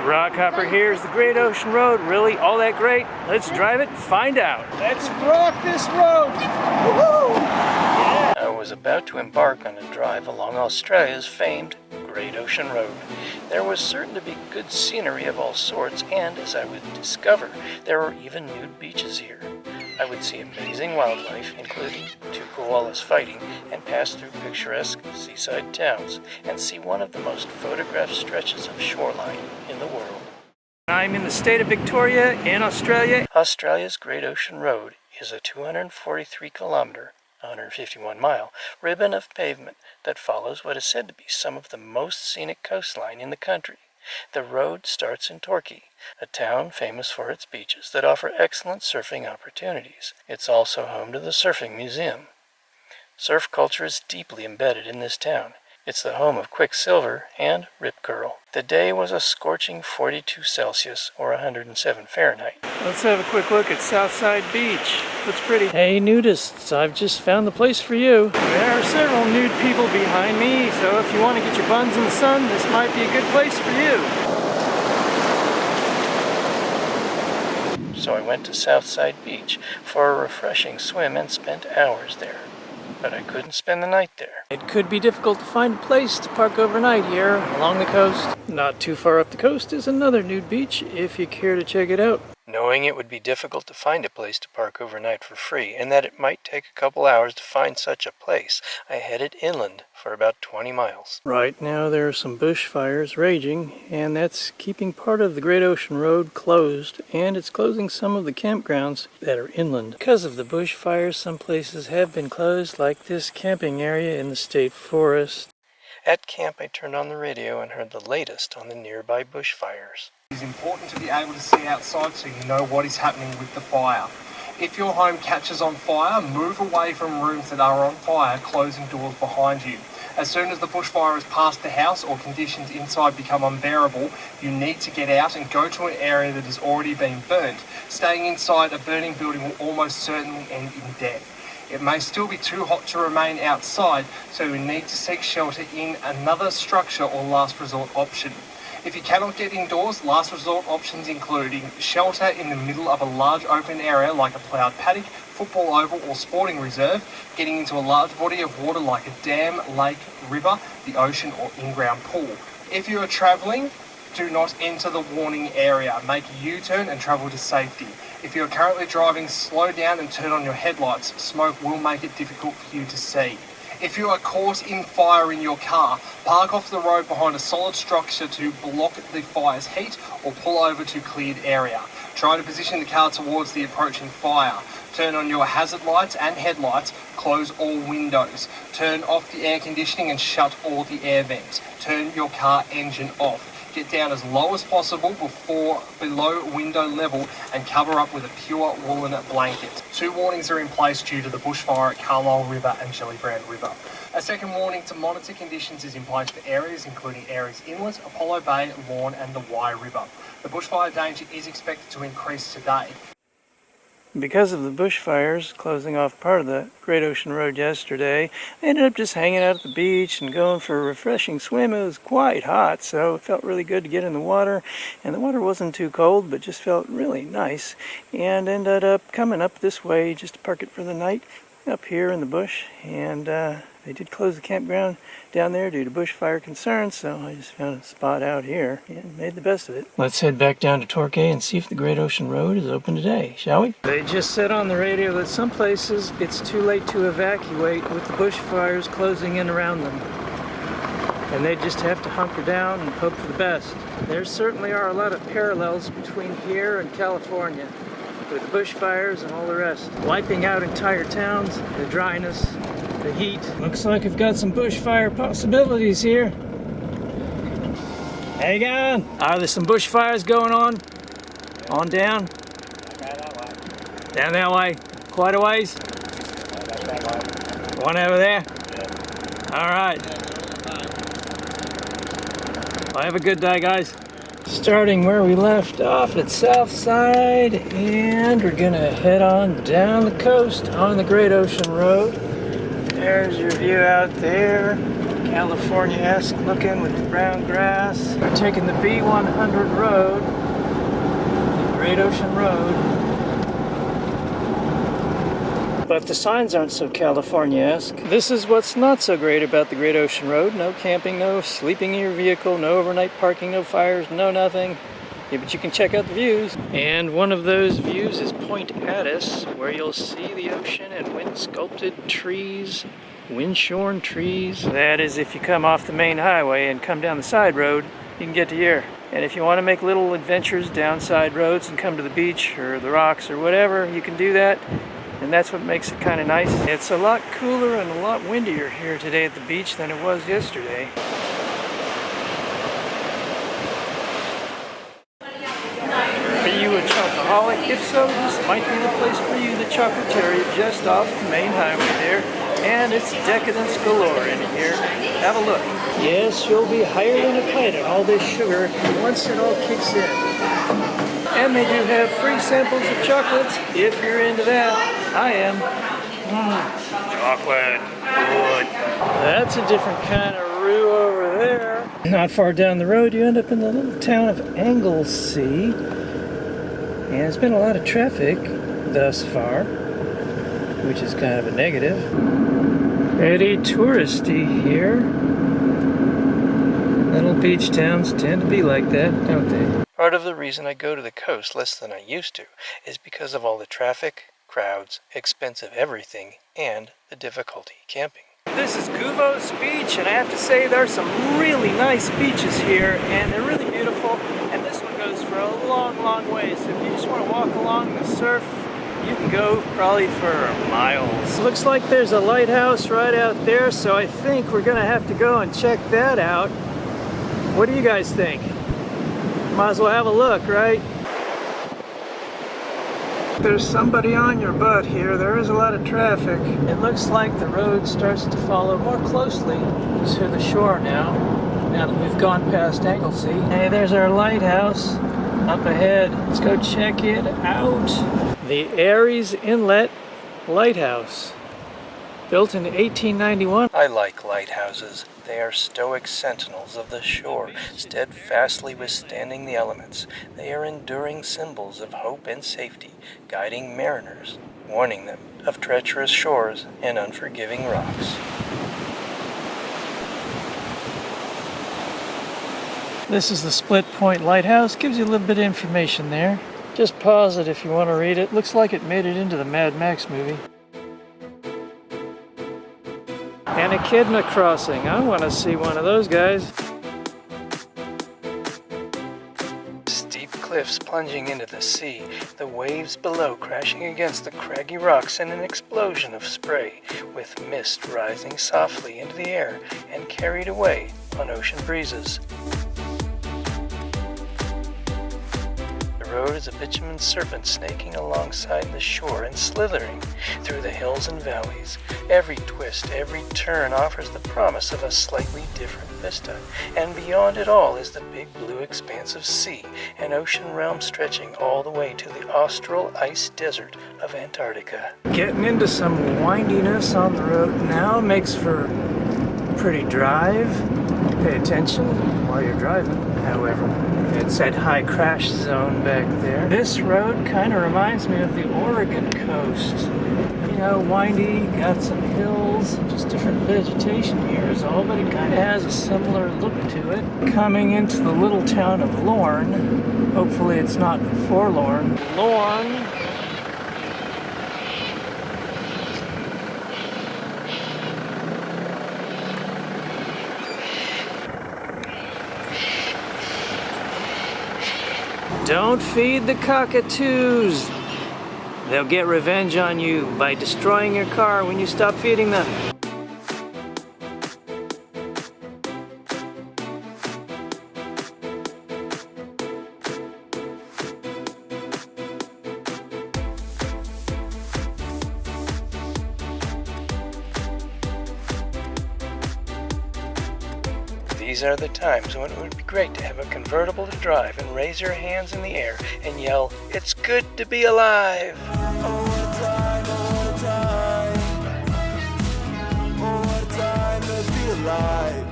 Rockhopper here. Is the Great Ocean Road really all that great? Let's drive it and find out. Let's rock this road! Woohoo! Yeah. I was about to embark on a drive along Australia's famed Great Ocean Road. There was certain to be good scenery of all sorts, and as I would discover, there were even nude beaches here. I would see amazing wildlife, including 2 koalas fighting, and pass through picturesque seaside towns, and see one of the most photographed stretches of shoreline in the world. I'm in the state of Victoria in Australia. Australia's Great Ocean Road is a 243 kilometer, 151 mile ribbon of pavement that follows what is said to be some of the most scenic coastline in the country. The road starts in Torquay, a town famous for its beaches that offer excellent surfing opportunities. It's also home to the Surfing Museum. Surf culture is deeply embedded in this town. It's the home of Quicksilver and Rip Curl. The day was a scorching 42 Celsius or 107 Fahrenheit. Let's have a quick look at Southside Beach. Looks pretty. Hey nudists, I've just found the place for you. There are several nude people behind me, so if you want to get your buns in the sun, this might be a good place for you. So I went to Southside Beach for a refreshing swim and spent hours there. But I couldn't spend the night there. It could be difficult to find a place to park overnight here along the coast. Not too far up the coast is another nude beach if you care to check it out. Knowing it would be difficult to find a place to park overnight for free, and that it might take a couple hours to find such a place, I headed inland for about 20 miles. Right now there are some bushfires raging, and that's keeping part of the Great Ocean Road closed, and it's closing some of the campgrounds that are inland. Because of the bushfires, some places have been closed, like this camping area in the state forest. At camp, I turned on the radio and heard the latest on the nearby bushfires. It is important to be able to see outside so you know what is happening with the fire. If your home catches on fire, move away from rooms that are on fire, closing doors behind you. As soon as the bushfire has passed the house or conditions inside become unbearable, you need to get out and go to an area that has already been burnt. Staying inside a burning building will almost certainly end in death. It may still be too hot to remain outside, so you need to seek shelter in another structure or last resort option. If you cannot get indoors, last resort options including shelter in the middle of a large open area like a ploughed paddock, football oval or sporting reserve, getting into a large body of water like a dam, lake, river, the ocean or in-ground pool. If you are travelling, do not enter the warning area. Make a U-turn and travel to safety. If you are currently driving, slow down and turn on your headlights. Smoke will make it difficult for you to see. If you are caught in fire in your car, park off the road behind a solid structure to block the fire's heat or pull over to cleared area. Try to position the car towards the approaching fire. Turn on your hazard lights and headlights. Close all windows. Turn off the air conditioning and shut all the air vents. Turn your car engine off. Get down as low as possible below window level and cover up with a pure woolen blanket. 2 warnings are in place due to the bushfire at Carlisle River and Jellybrand River. A second warning to monitor conditions is in place for areas including Aries Inlet, Apollo Bay, Lorne and the Wye River. The bushfire danger is expected to increase today. Because of the bushfires closing off part of the Great Ocean Road yesterday, I ended up just hanging out at the beach and going for a refreshing swim. It was quite hot, so it felt really good to get in the water, and the water wasn't too cold, but just felt really nice, and ended up coming up this way just to park it for the night up here in the bush, and they did close the campground down there due to bushfire concerns, so I just found a spot out here and made the best of it. Let's head back down to Torquay and see if the Great Ocean Road is open today, shall we? They just said on the radio that some places it's too late to evacuate with the bushfires closing in around them. And they just have to hunker down and hope for the best. There certainly are a lot of parallels between here and California, with the bushfires and all the rest. Wiping out entire towns, the dryness, the heat. Looks like I've got some bushfire possibilities here. How you going? Are there some bushfires going on? On down? Down that way? Quite a ways? One over there? Alright. Well, have a good day, guys. Starting where we left off at Southside, and we're gonna head on down the coast on the Great Ocean Road. There's your view out there. California-esque looking with the brown grass. We're taking the B100 road, the Great Ocean Road. But the signs aren't so California-esque. This is what's not so great about the Great Ocean Road. No camping, no sleeping in your vehicle, no overnight parking, no fires, no nothing. Yeah, but you can check out the views. And one of those views is Point Addis, where you'll see the ocean and wind-sculpted trees, wind-shorn trees. That is, if you come off the main highway and come down the side road, you can get to here. And if you want to make little adventures down side roads and come to the beach or the rocks or whatever, you can do that. And that's what makes it kind of nice. It's a lot cooler and a lot windier here today at the beach than it was yesterday. Are you a chocoholic? If so, this might be the place for you. The Chocolateria just off the main highway there. And it's decadence galore in here. Have a look. Yes, you'll be higher than a kite on all this sugar once it all kicks in. And they do have free samples of chocolates if you're into that. I am. Chocolate. Good. That's a different kind of roux over there. Not far down the road, you end up in the little town of Anglesey. And there's been a lot of traffic thus far, which is kind of a negative. Pretty touristy here. Little beach towns tend to be like that, don't they? Part of the reason I go to the coast less than I used to is because of all the traffic, crowds, expensive everything, and the difficulty camping. This is Guvos Beach, and I have to say there are some really nice beaches here, and they're really beautiful, and this one goes for a long, long way. So if you just want to walk along the surf, you can go probably for miles. Looks like there's a lighthouse right out there, so I think we're gonna have to go and check that out. What do you guys think? Might as well have a look, right? There's somebody on your butt here. There is a lot of traffic. It looks like the road starts to follow more closely to the shore now that we've gone past Anglesey. Hey, there's our lighthouse up ahead. Let's go check it out. The Aries Inlet Lighthouse. Built in 1891. I like lighthouses. They are stoic sentinels of the shore, steadfastly withstanding the elements. They are enduring symbols of hope and safety, guiding mariners, warning them of treacherous shores and unforgiving rocks. This is the Split Point Lighthouse. Gives you a little bit of information there. Just pause it if you want to read it. Looks like it made it into the Mad Max movie. And Echidna Crossing. I want to see one of those guys. Steep cliffs plunging into the sea, the waves below crashing against the craggy rocks in an explosion of spray, with mist rising softly into the air and carried away on ocean breezes. The road is a bitumen serpent snaking alongside the shore and slithering through the hills and valleys. Every twist, every turn offers the promise of a slightly different vista, and beyond it all is the big blue expanse of sea, an ocean realm stretching all the way to the austral ice desert of Antarctica. Getting into some windiness on the road now makes for a pretty drive. Pay attention while you're driving, however. It's that high crash zone back there. This road kind of reminds me of the Oregon coast. You know, windy, got some hills, just different vegetation here is all, but it kind of has a similar look to it. Coming into the little town of Lorne. Hopefully it's not forlorn. Lorne. Don't feed the cockatoos. They'll get revenge on you by destroying your car when you stop feeding them. These are the times when it would be great to have a convertible to drive and raise your hands in the air and yell, "It's good to be alive!" life.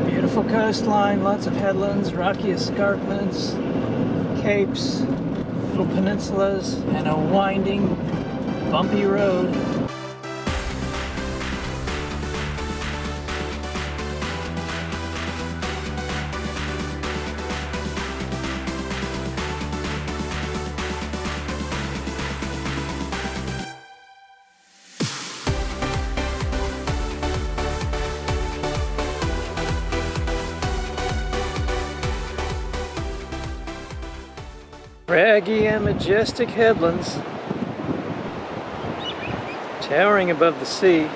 Beautiful coastline, lots of headlands, rocky escarpments, capes, little peninsulas, and a winding, bumpy road. Craggy and majestic headlands, towering above the sea.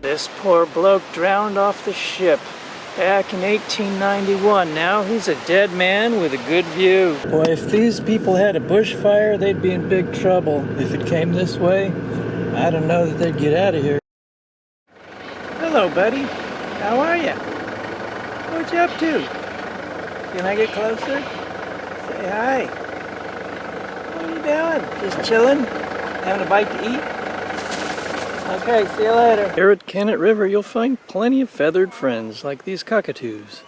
This poor bloke drowned off the ship back in 1891. Now he's a dead man with a good view. Boy, if these people had a bushfire, they'd be in big trouble. If it came this way, I don't know that they'd get out of here. Hello, buddy. How are you? What you up to? Can I get closer? Say hi. What are you doing? Just chilling? Having a bite to eat? Okay, see you later. Here at Kennett River, you'll find plenty of feathered friends like these cockatoos.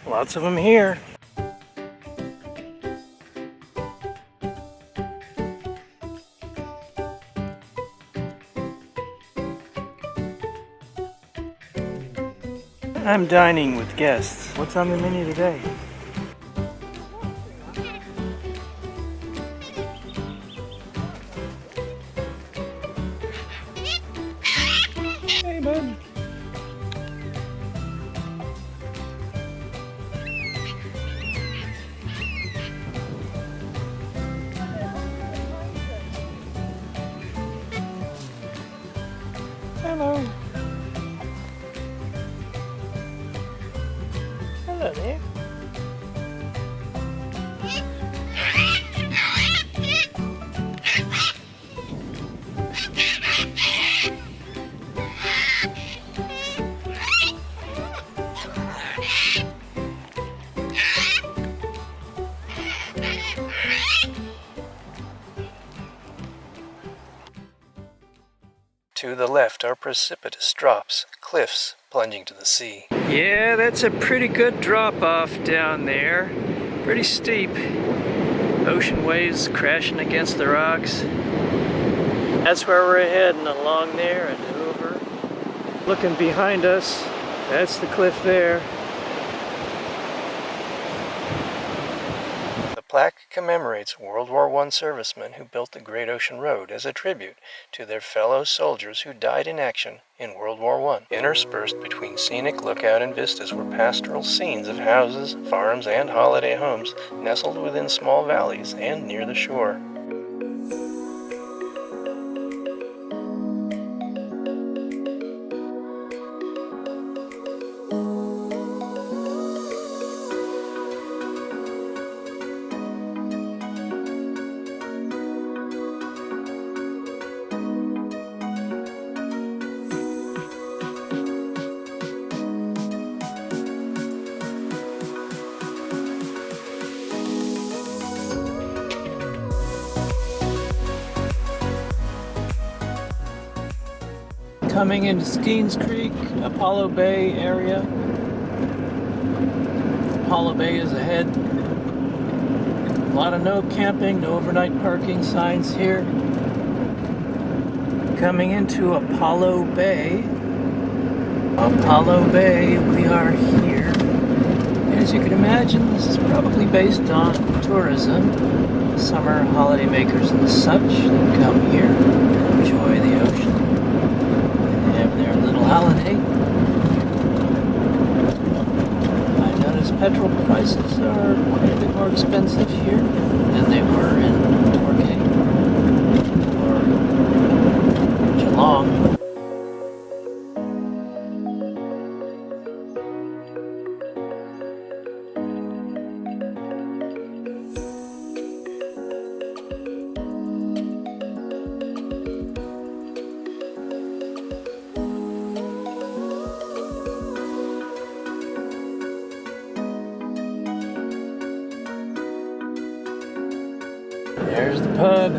Lots of them here. I'm dining with guests. What's on the menu today? Hey, bud. Hello. Hello there. To the left are precipitous drops, cliffs plunging to the sea. Yeah, that's a pretty good drop-off down there. Pretty steep. Ocean waves crashing against the rocks. That's where we're heading, along there and over. Looking behind us, that's the cliff there. The plaque commemorates World War I servicemen who built the Great Ocean Road as a tribute to their fellow soldiers who died in action in World War I. Interspersed between scenic lookout and vistas were pastoral scenes of houses, farms, and holiday homes nestled within small valleys and near the shore. Coming into Skeens Creek, Apollo Bay area. Apollo Bay is ahead. A lot of no camping, no overnight parking signs here. Coming into Apollo Bay. Apollo Bay, we are here. As you can imagine, this is probably based on tourism. Summer holidaymakers and such that come here to enjoy the ocean. Their little holiday. I noticed petrol prices are quite a bit more expensive here than they were in Torquay or Geelong. There's the pub.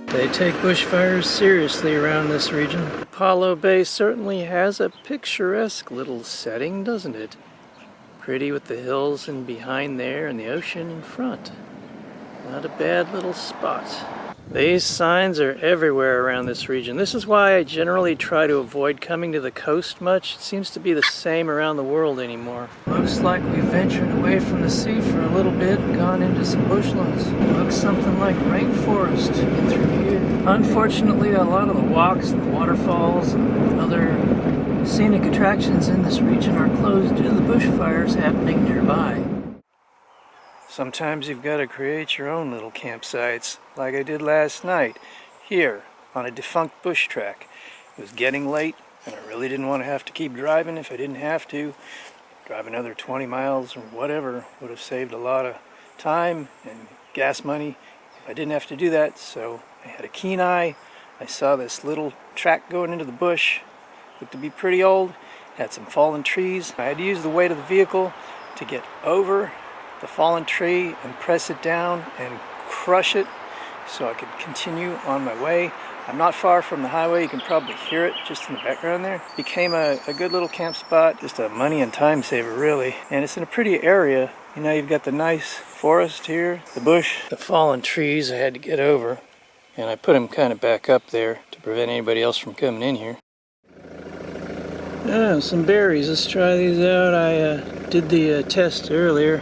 They take bushfires seriously around this region. Apollo Bay certainly has a picturesque little setting, doesn't it? Pretty with the hills in behind there and the ocean in front. Not a bad little spot. These signs are everywhere around this region. This is why I generally try to avoid coming to the coast much. It seems to be the same around the world anymore. Looks like we've ventured away from the sea for a little bit and gone into some bushlands. It looks something like rainforest in through here. Unfortunately, a lot of the walks and the waterfalls and other scenic attractions in this region are closed due to the bushfires happening nearby. Sometimes you've got to create your own little campsites, like I did last night, here on a defunct bush track. It was getting late, and I really didn't want to have to keep driving if I didn't have to. Drive another 20 miles or whatever would have saved a lot of time and gas money if I didn't have to do that. So I had a keen eye. I saw this little track going into the bush. Looked to be pretty old, had some fallen trees. I had to use the weight of the vehicle to get over the fallen tree and press it down and crush it so I could continue on my way. I'm not far from the highway. You can probably hear it just in the background there. Became a good little camp spot, just a money and time saver really. And it's in a pretty area. You know, you've got the nice forest here, the bush, the fallen trees I had to get over. And I put them kind of back up there to prevent anybody else from coming in here. Oh, some berries. Let's try these out. I did the test earlier.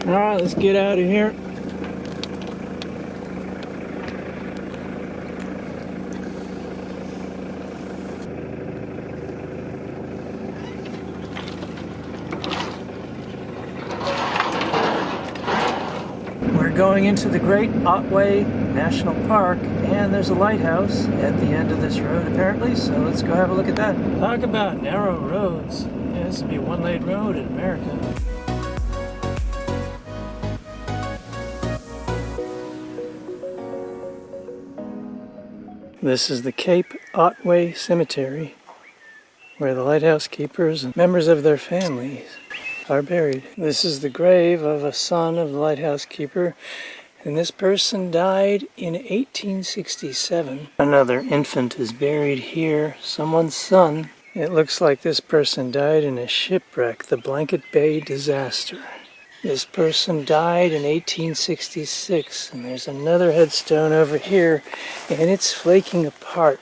Alright, let's get out of here. We're going into the Great Otway National Park, and there's a lighthouse at the end of this road apparently, so let's go have a look at that. Talk about narrow roads. Yeah, this would be a one-lane road in America. This is the Cape Otway Cemetery, where the lighthouse keepers and members of their families are buried. This is the grave of a son of the lighthouse keeper, and this person died in 1867. Another infant is buried here, someone's son. It looks like this person died in a shipwreck, the Blanket Bay disaster. This person died in 1866, and there's another headstone over here, and it's flaking apart.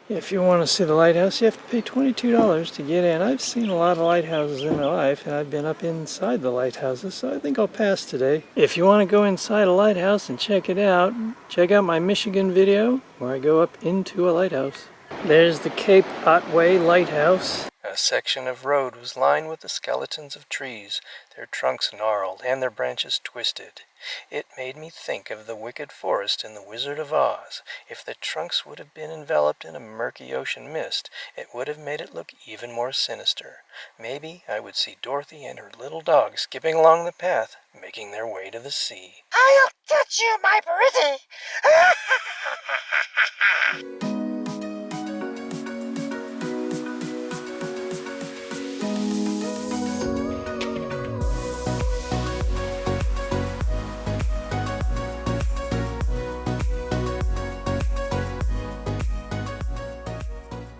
If you want to see the lighthouse, you have to pay $22 to get in. I've seen a lot of lighthouses in my life, and I've been up inside the lighthouses, so I think I'll pass today. If you want to go inside a lighthouse and check it out, check out my Michigan video, where I go up into a lighthouse. There's the Cape Otway Lighthouse. A section of road was lined with the skeletons of trees, their trunks gnarled and their branches twisted. It made me think of the wicked forest in The Wizard of Oz. If the trunks would have been enveloped in a murky ocean mist, it would have made it look even more sinister. Maybe I would see Dorothy and her little dog skipping along the path, making their way to the sea. I'll get you, my pretty!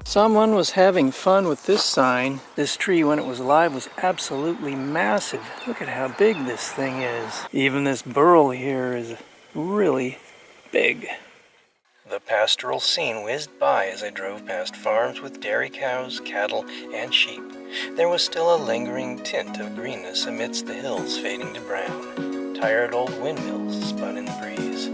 Someone was having fun with this sign. This tree, when it was alive, was absolutely massive. Look at how big this thing is. Even this burl here is really big. The pastoral scene whizzed by as I drove past farms with dairy cows, cattle, and sheep. There was still a lingering tint of greenness amidst the hills fading to brown. Tired old windmills spun in the breeze.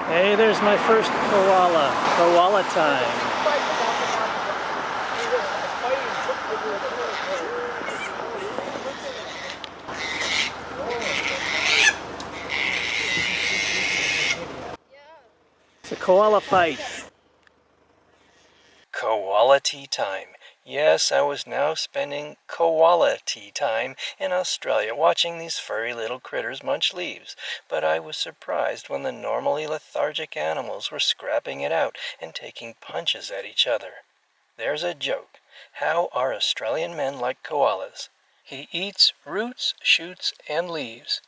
Hey, there's my first koala. Koala time. It's a koala fight. Koala tea time. Yes, I was now spending koala tea time in Australia watching these furry little critters munch leaves, but I was surprised when the normally lethargic animals were scrapping it out and taking punches at each other. There's a joke. How are Australian men like koalas? He eats roots, shoots, and leaves.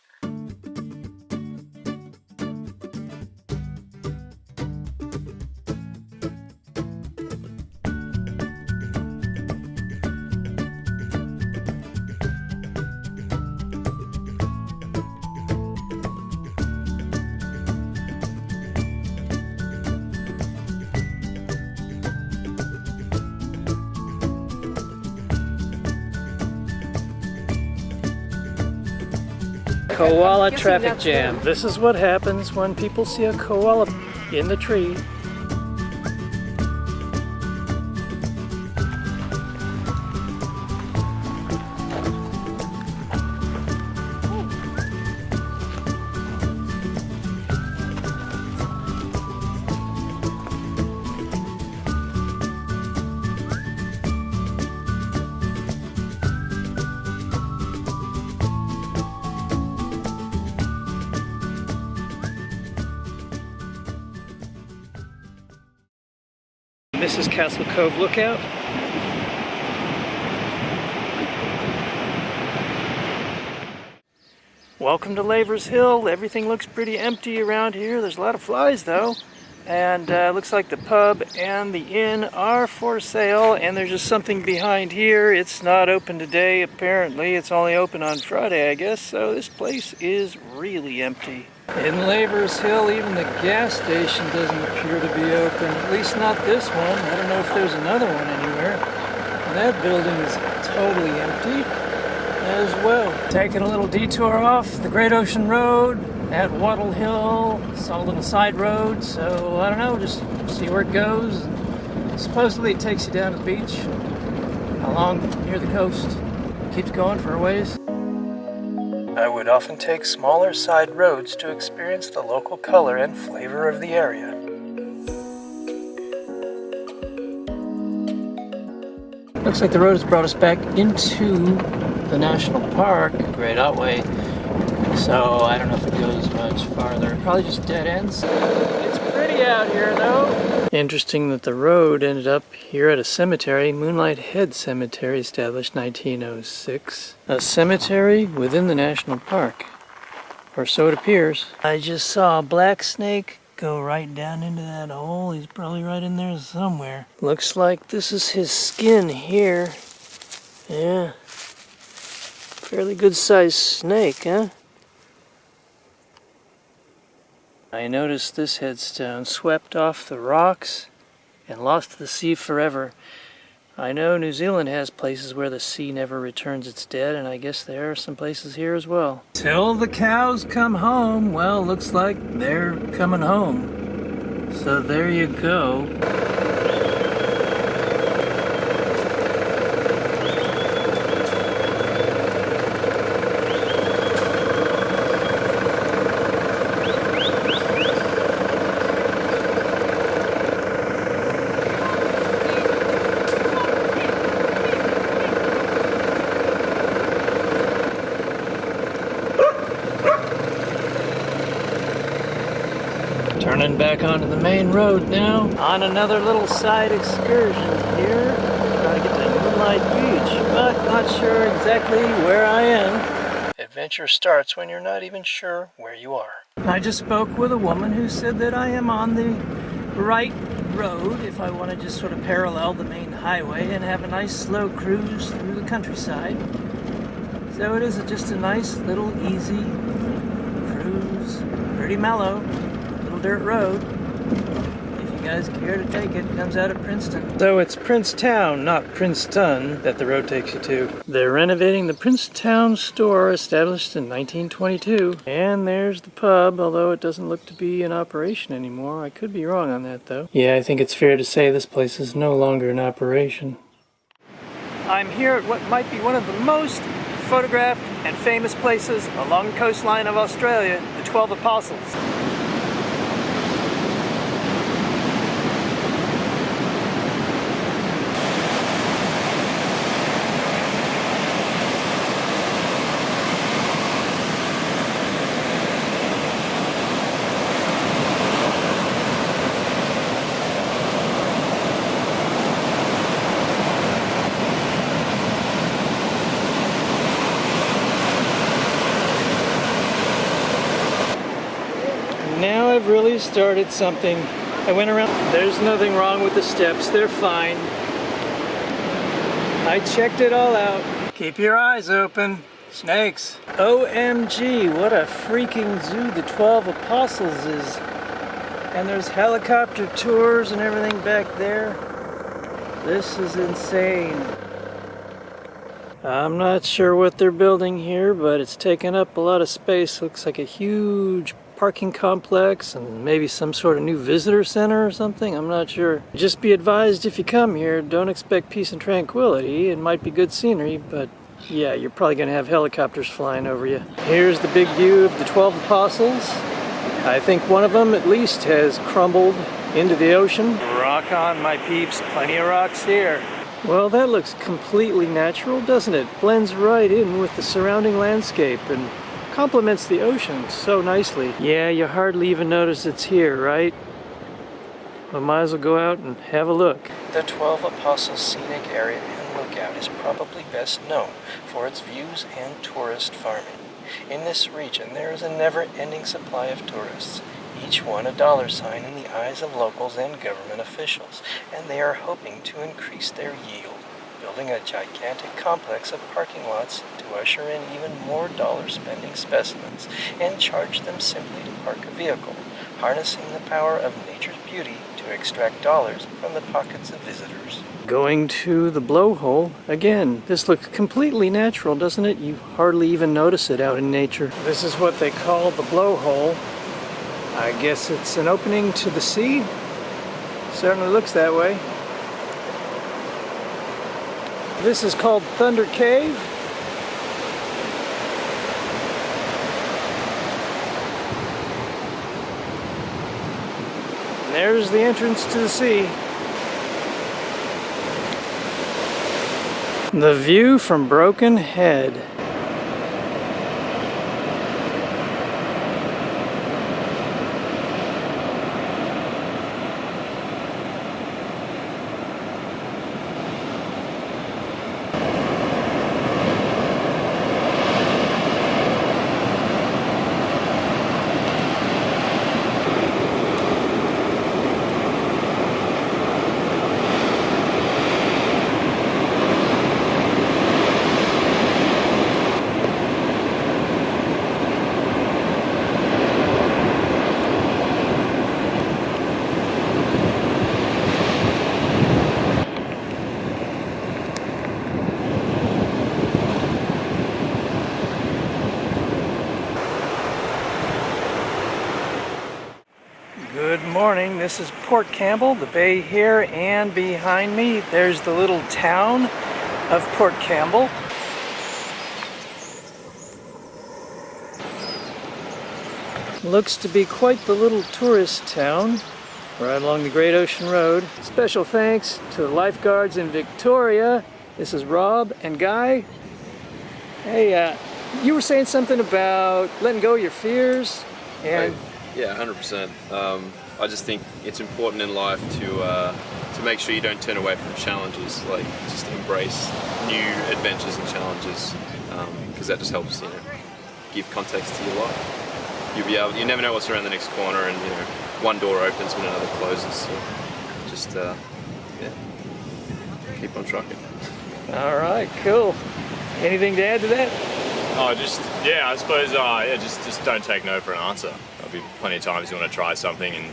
Koala traffic jam. This is what happens when people see a koala in the tree. This is Castle Cove Lookout. Welcome to Lavers Hill. Everything looks pretty empty around here. There's a lot of flies though. And looks like the pub and the inn are for sale, and there's just something behind here. It's not open today apparently. It's only open on Friday, I guess, so this place is really empty. In Lavers Hill, even the gas station doesn't appear to be open, at least not this one. I don't know if there's another one anywhere. And that building is totally empty as well. Taking a little detour off the Great Ocean Road at Wattle Hill. It's a little side road, so I don't know, just see where it goes. Supposedly it takes you down to the beach along near the coast. It keeps going for a ways. I would often take smaller side roads to experience the local color and flavor of the area. Looks like the road has brought us back into the national park, Great Otway. So I don't know if it goes much farther. Probably just dead ends. It's pretty out here though. Interesting that the road ended up here at a cemetery, Moonlight Head Cemetery, established 1906. A cemetery within the national park, or so it appears. I just saw a black snake go right down into that hole. He's probably right in there somewhere. Looks like this is his skin here. Yeah. Fairly good sized snake, huh? I noticed this headstone swept off the rocks and lost to the sea forever. I know New Zealand has places where the sea never returns its dead, and I guess there are some places here as well. Till the cows come home. Well, looks like they're coming home. So there you go. Turning back onto the main road now, on another little side excursion here. Trying to get to Moonlight Beach, but not sure exactly where I am. Adventure starts when you're not even sure where you are. I just spoke with a woman who said that I am on the right road if I want to just sort of parallel the main highway and have a nice slow cruise through the countryside. So it is just a nice little easy cruise, pretty mellow. Dirt road. If you guys care to take it, it comes out of Princeton. So it's Princetown, not Princeton, that the road takes you to. They're renovating the Princetown store, established in 1922. And there's the pub, although it doesn't look to be in operation anymore. I could be wrong on that though. Yeah, I think it's fair to say this place is no longer in operation. I'm here at what might be one of the most photographed and famous places along the coastline of Australia, the 12 Apostles. I've really started something. I went around. There's nothing wrong with the steps. They're fine. I checked it all out. Keep your eyes open. Snakes. OMG, what a freaking zoo the 12 Apostles is. And there's helicopter tours and everything back there. This is insane. I'm not sure what they're building here, but it's taking up a lot of space. Looks like a huge parking complex and maybe some sort of new visitor center or something. I'm not sure. Just be advised if you come here, don't expect peace and tranquility. It might be good scenery, but yeah, you're probably going to have helicopters flying over you. Here's the big view of the 12 Apostles. I think one of them at least has crumbled into the ocean. Rock on, my peeps. Plenty of rocks here. Well, that looks completely natural, doesn't it? Blends right in with the surrounding landscape and complements the ocean so nicely. Yeah, you hardly even notice it's here, right? We might as well go out and have a look. The 12 Apostles Scenic Area and Lookout is probably best known for its views and tourist farming. In this region, there is a never-ending supply of tourists, each one a dollar sign in the eyes of locals and government officials, and they are hoping to increase their yield, building a gigantic complex of parking lots to usher in even more dollar-spending specimens and charge them simply to park a vehicle, harnessing the power of nature's beauty to extract dollars from the pockets of visitors. Going to the blowhole again. This looks completely natural, doesn't it? You hardly even notice it out in nature. This is what they call the blowhole. I guess it's an opening to the sea. Certainly looks that way. This is called Thunder Cave. And there's the entrance to the sea. The view from Broken Head. Good morning, this is Port Campbell, the bay here, and behind me there's the little town of Port Campbell. Looks to be quite the little tourist town right along the Great Ocean Road. Special thanks to the lifeguards in Victoria. This is Rob and Guy. Hey, you were saying something about letting go of your fears and... Yeah, 100%. I just think it's important in life to make sure you don't turn away from challenges. Like, just embrace new adventures and challenges, because that just helps, give context to your life. You never know what's around the next corner, and one door opens when another closes. So just keep on trucking. All right, cool. Anything to add to that? Oh, I suppose, just don't take no for an answer. There'll be plenty of times you want to try something and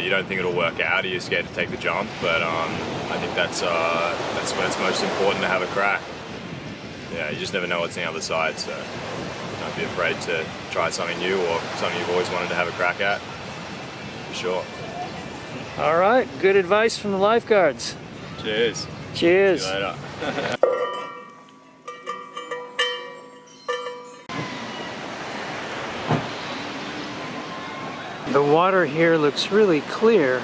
you don't think it'll work out, or you're scared to take the jump, but I think that's when it's most important to have a crack. Yeah, you just never know what's on the other side, so don't be afraid to try something new or something you've always wanted to have a crack at, for sure. All right, good advice from the lifeguards. Cheers. Cheers. See you later. The water here looks really clear.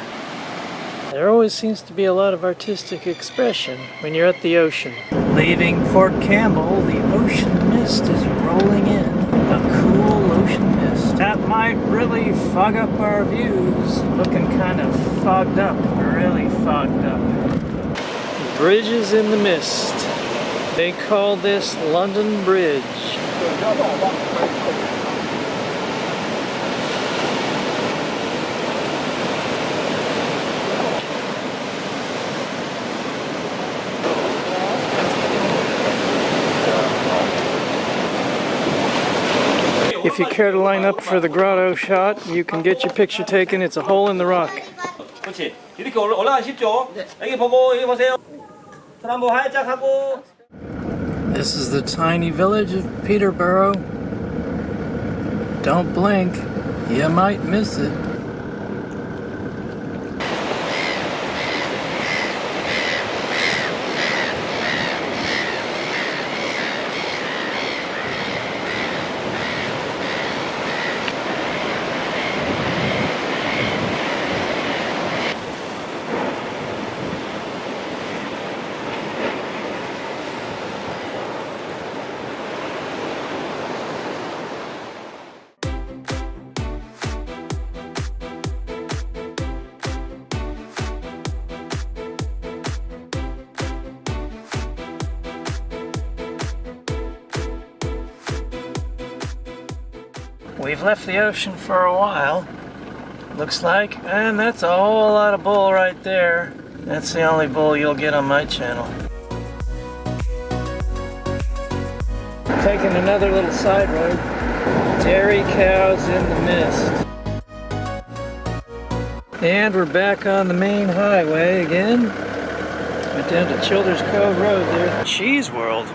There always seems to be a lot of artistic expression when you're at the ocean. Leaving Port Campbell, the ocean mist is rolling in. A cool ocean mist. That might really fog up our views. Looking kind of fogged up, really fogged up. Bridges in the mist. They call this London Bridge. If you care to line up for the grotto shot, you can get your picture taken. It's a hole in the rock. 그렇지. 이렇게 올라가십시오. 여기 보고 여기 보세요. 손 한번 활짝 하고. This is the tiny village of Peterborough. Don't blink, you might miss it. We've left the ocean for a while, looks like, and that's a whole lot of bull right there. That's the only bull you'll get on my channel. Taking another little side road. Dairy cows in the mist. And we're back on the main highway again. Went down to Childers Cove Road there. Cheese World.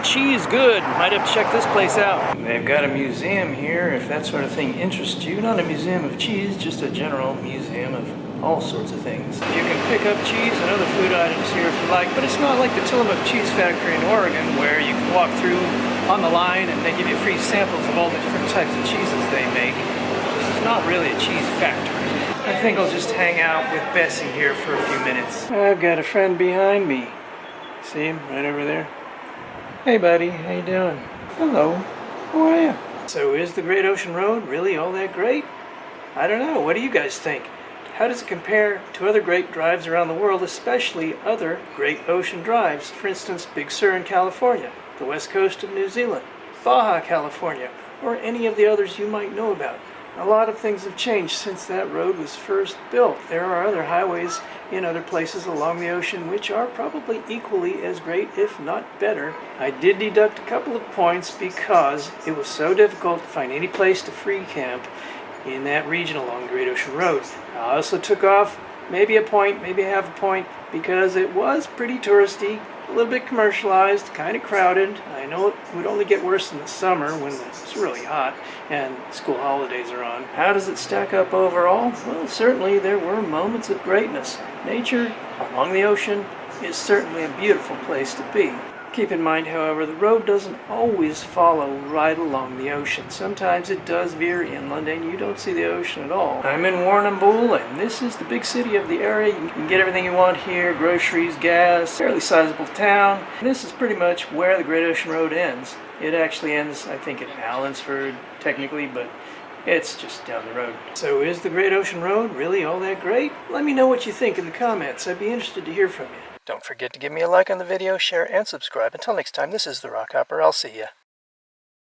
Cheese good. Might have to check this place out. They've got a museum here if that sort of thing interests you. Not a museum of cheese, just a general museum of all sorts of things. You can pick up cheese and other food items here if you like, but it's not like the Tillamook Cheese Factory in Oregon where you can walk through on the line and they give you free samples of all the different types of cheeses they make. This is not really a cheese factory. I think I'll just hang out with Bessie here for a few minutes. I've got a friend behind me. See him right over there? Hey buddy, how you doing? Hello, how are you? So is the Great Ocean Road really all that great? I don't know, what do you guys think? How does it compare to other great drives around the world, especially other great ocean drives? For instance, Big Sur in California, the west coast of New Zealand, Baja, California, or any of the others you might know about. A lot of things have changed since that road was first built. There are other highways in other places along the ocean which are probably equally as great, if not better. I did deduct a couple of points because it was so difficult to find any place to free camp in that region along the Great Ocean Road. I also took off maybe a point, maybe half a point, because it was pretty touristy, a little bit commercialized, kind of crowded. I know it would only get worse in the summer when it's really hot and school holidays are on. How does it stack up overall? Well, certainly there were moments of greatness. Nature along the ocean is certainly a beautiful place to be. Keep in mind, however, the road doesn't always follow right along the ocean. Sometimes it does veer inland and you don't see the ocean at all. I'm in Warrnambool, and this is the big city of the area. You can get everything you want here, groceries, gas, fairly sizable town. This is pretty much where the Great Ocean Road ends. It actually ends, I think, at Allenford, technically, but it's just down the road. So is the Great Ocean Road really all that great? Let me know what you think in the comments. I'd be interested to hear from you. Don't forget to give me a like on the video, share, and subscribe. Until next time, this is the Rockhopper. I'll see ya.